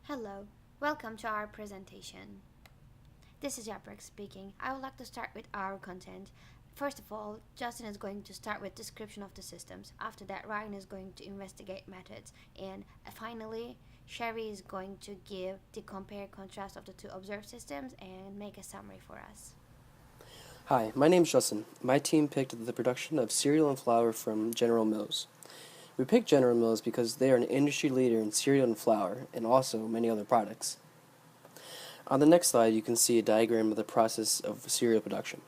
Hello, welcome to our presentation. This is Yaprak speaking. I would like to start with our content. First of all, Justin is going to start with description of the systems. After that, Ryan is going to investigate methods. And finally, Sherry is going to give the compare contrast of the two observed systems and make a summary for us. Hi, my name's Justin. My team picked the production of cereal and flour from General Mills. We picked General Mills because they are an industry leader in cereal and flour, and also many other products. On the next slide, you can see a diagram of the process of cereal production.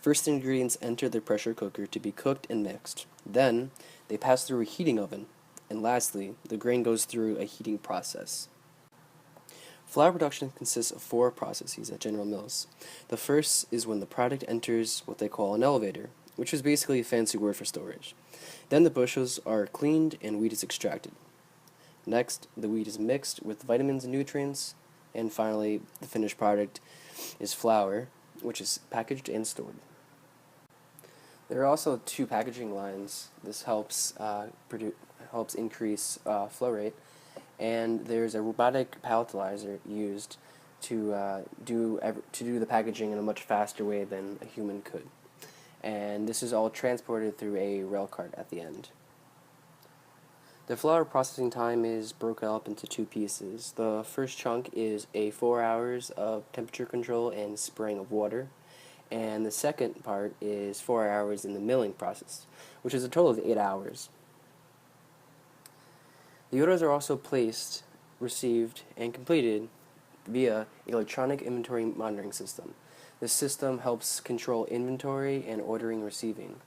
First, the ingredients enter the pressure cooker to be cooked and mixed. Then, they pass through a heating oven. And lastly, the grain goes through a heating process. Flour production consists of four processes at General Mills. The first is when the product enters what they call an elevator, which is basically a fancy word for storage. Then the bushels are cleaned and wheat is extracted. Next, the wheat is mixed with vitamins and nutrients. And finally, the finished product is flour, which is packaged and stored. There are also two packaging lines. This helps increase flow rate. And there's a robotic palletizer used to do the packaging in a much faster way than a human could. And this is all transported through a rail cart at the end. The flour processing time is broken up into two pieces. The first chunk is 4 hours of temperature control and spraying of water, and the second part is 4 hours in the milling process, which is a total of 8 hours. The orders are also placed, received, and completed via electronic inventory monitoring system. This system helps control inventory and ordering and receiving.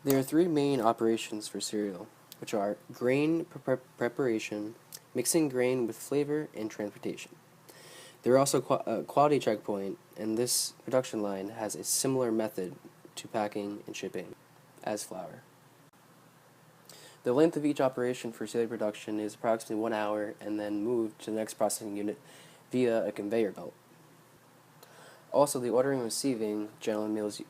There are three main operations for cereal, which are grain preparation, mixing grain with flavor, and transportation. There are also a quality checkpoint, and this production line has a similar method to packing and shipping as flour. The length of each operation for cereal production is approximately 1 hour and then moved to the next processing unit via a conveyor belt. Also, the ordering and receiving General Mills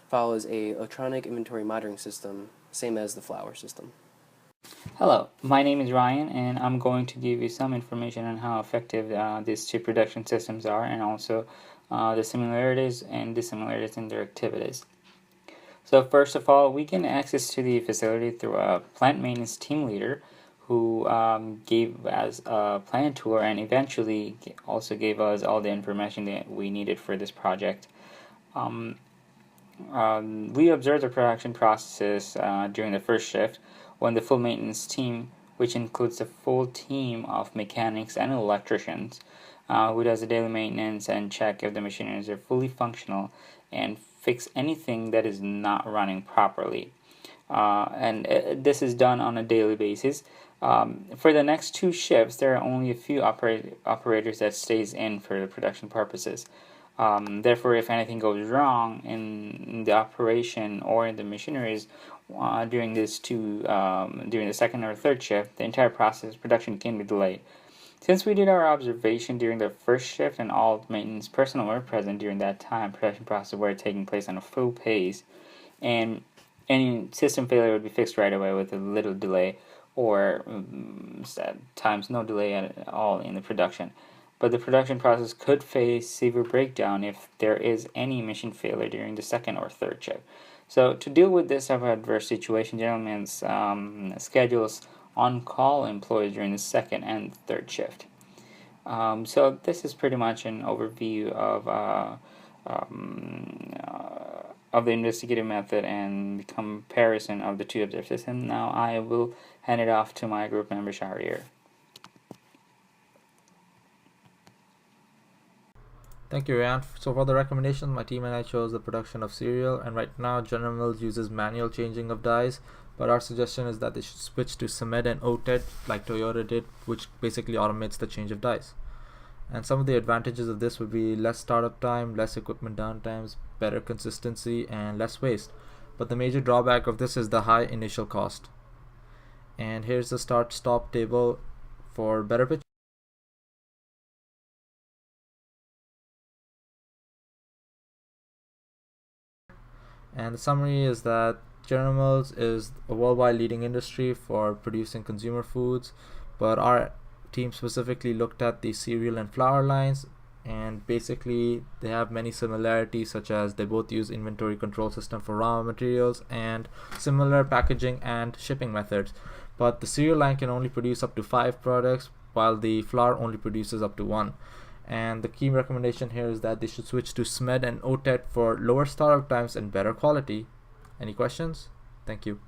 follows a electronic inventory monitoring system, same as the flour system. Hello, my name is Ryan, and I'm going to give you some information on how effective these two production systems are, and also the similarities and dissimilarities in their activities. So first of all, we gain access to the facility through a plant maintenance team leader who gave us a plant tour and eventually also gave us all the information that we needed for this project. We observed the production processes during the first shift when the full maintenance team, which includes a full team of mechanics and electricians, who does the daily maintenance and check if the machineries are fully functional and fix anything that is not running properly. This is done on a daily basis. For the next two shifts, there are only a few operators that stays in for the production purposes. Therefore, if anything goes wrong in the operation or in the machineries during the second or third shift, the entire production can be delayed. Since we did our observation during the first shift and all maintenance personnel were present during that time, production processes were taking place on a full pace, and any system failure would be fixed right away with a little delay, or times no delay at all in the production. But the production process could face severe breakdown if there is any machine failure during the second or third shift. So to deal with this type of adverse situation, General Mills schedules on-call employees during the second and third shift. So this is pretty much an overview of the investigative method and the comparison of the two observed systems. Now I will hand it off to my group member Shaher. Thank you, Raiyan. So for the recommendations, my team and I chose the production of cereal, and right now General Mills uses manual changing of dyes, but our suggestion is that they should switch to CEMED and OTED like Toyota did, which basically automates the change of dyes. And some of the advantages of this would be less startup time, less equipment downtimes, better consistency, and less waste. But the major drawback of this is the high initial cost. And here's the start-stop table for better picture. And the summary is that General Mills is a worldwide leading industry for producing consumer foods, but our team specifically looked at the cereal and flour lines, and basically they have many similarities, such as they both use inventory control system for raw materials and similar packaging and shipping methods. But the cereal line can only produce up to 5 products, while the flour only produces up to 1. And the key recommendation here is that they should switch to SMED and OTED for lower startup times and better quality. Any questions? Thank you.